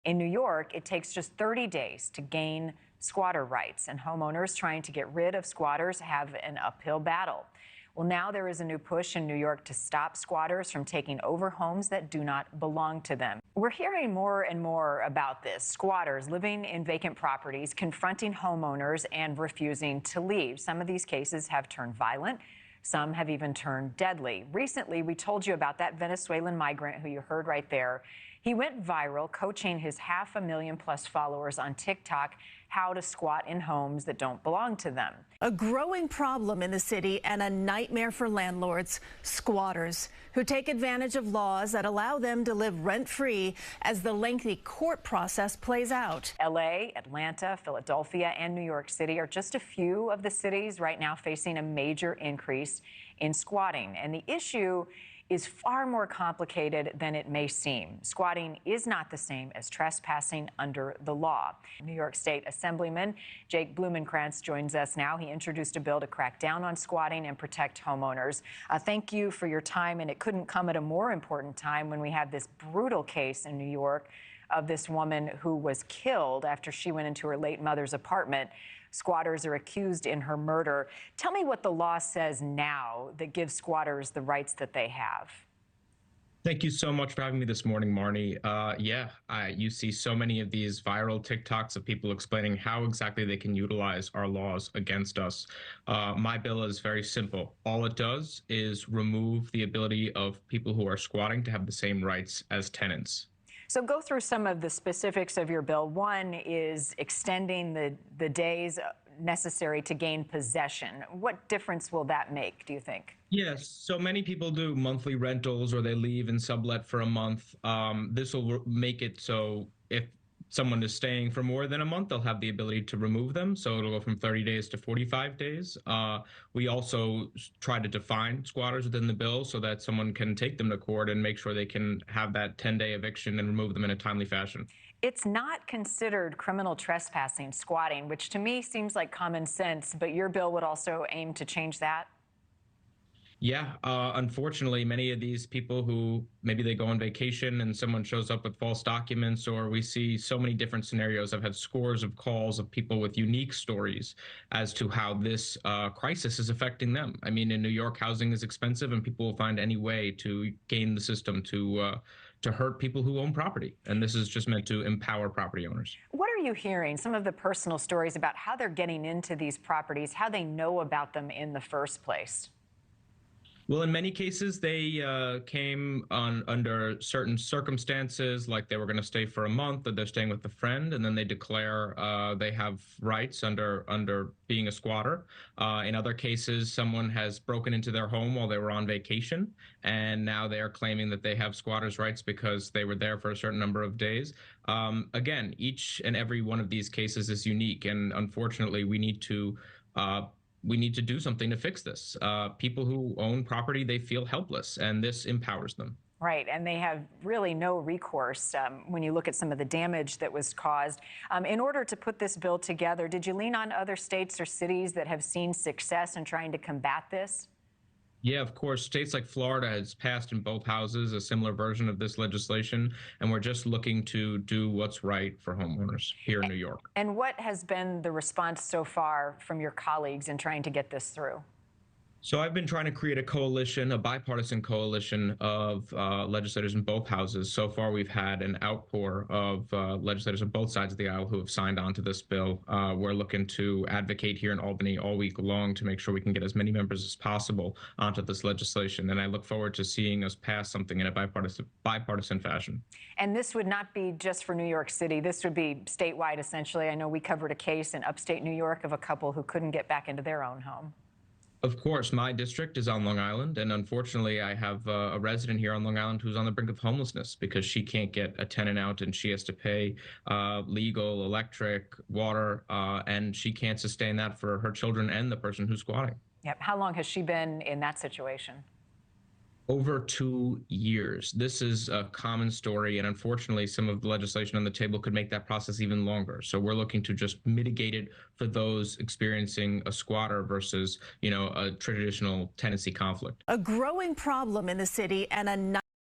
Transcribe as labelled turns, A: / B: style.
A: In New York, it takes just 30 days to gain squatter rights, and homeowners trying to get rid of squatters have an uphill battle. Well, now there is a new push in New York to stop squatters from taking over homes that do not belong to them. We're hearing more and more about this. Squatters living in vacant properties, confronting homeowners and refusing to leave. Some of these cases have turned violent. Some have even turned deadly. Recently, we told you about that Venezuelan migrant who you heard right there. He went viral coaching his 500,000+ followers on TikTok how to squat in homes that don't belong to them.
B: A growing problem in the city and a nightmare for landlords, squatters, who take advantage of laws that allow them to live rent-free as the lengthy court process plays out.
A: LA, Atlanta, Philadelphia, and New York City are just a few of the cities right now facing a major increase in squatting. And the issue is far more complicated than it may seem. Squatting is not the same as trespassing under the law. New York State Assemblyman Jake Blumenkrantz joins us now. He introduced a bill to crack down on squatting and protect homeowners. Thank you for your time, and it couldn't come at a more important time when we have this brutal case in New York of this woman who was killed after she went into her late mother's apartment. Squatters are accused in her murder. Tell me what the law says now that gives squatters the rights that they have.
C: Thank you so much for having me this morning, Marnie. You see so many of these viral TikToks of people explaining how exactly they can utilize our laws against us. My bill is very simple. All it does is remove the ability of people who are squatting to have the same rights as tenants.
A: So go through some of the specifics of your bill. One is extending the days necessary to gain possession. What difference will that make, do you think?
C: Yes, so many people do monthly rentals or they leave and sublet for a month. This will make it so if someone is staying for more than a month, they'll have the ability to remove them. So it'll go from 30 days to 45 days. We also try to define squatters within the bill so that someone can take them to court and make sure they can have that 10-day eviction and remove them in a timely fashion.
A: It's not considered criminal trespassing, squatting, which to me seems like common sense, but your bill would also aim to change that?
C: Yeah, unfortunately, many of these people who maybe they go on vacation and someone shows up with false documents, or we see so many different scenarios. I've had scores of calls of people with unique stories as to how this crisis is affecting them. I mean, in New York, housing is expensive and people will find any way to game the system to hurt people who own property. And this is just meant to empower property owners.
A: What are you hearing? Some of the personal stories about how they're getting into these properties, how they know about them in the first place?
C: Well, in many cases, they came under certain circumstances, like they were going to stay for a month, or they're staying with a friend, and then they declare they have rights under being a squatter. In other cases, someone has broken into their home while they were on vacation, and now they are claiming that they have squatters' rights because they were there for a certain number of days. Again, each and every one of these cases is unique, and unfortunately, we need to do something to fix this. People who own property, they feel helpless, and this empowers them.
A: Right, and they have really no recourse when you look at some of the damage that was caused. In order to put this bill together, did you lean on other states or cities that have seen success in trying to combat this?
C: Yeah, of course. States like Florida has passed in both houses a similar version of this legislation, and we're just looking to do what's right for homeowners here in New York.
A: And what has been the response so far from your colleagues in trying to get this through?
C: So I've been trying to create a coalition, a bipartisan coalition of legislators in both houses. So far, we've had an outpour of legislators on both sides of the aisle who have signed on to this bill. We're looking to advocate here in Albany all week long to make sure we can get as many members as possible onto this legislation. And I look forward to seeing us pass something in a bipartisan fashion.
A: And this would not be just for New York City. This would be statewide, essentially. I know we covered a case in upstate New York of a couple who couldn't get back into their own home.
C: Of course, my district is on Long Island, and unfortunately, I have a resident here on Long Island who's on the brink of homelessness because she can't get a tenant out, and she has to pay legal, electric, water, and she can't sustain that for her children and the person who's squatting.
A: Yep. How long has she been in that situation?
C: Over 2 years. This is a common story, and unfortunately, some of the legislation on the table could make that process even longer. So we're looking to just mitigate it for those experiencing a squatter versus, a traditional tenancy conflict.
B: A growing problem in the city and a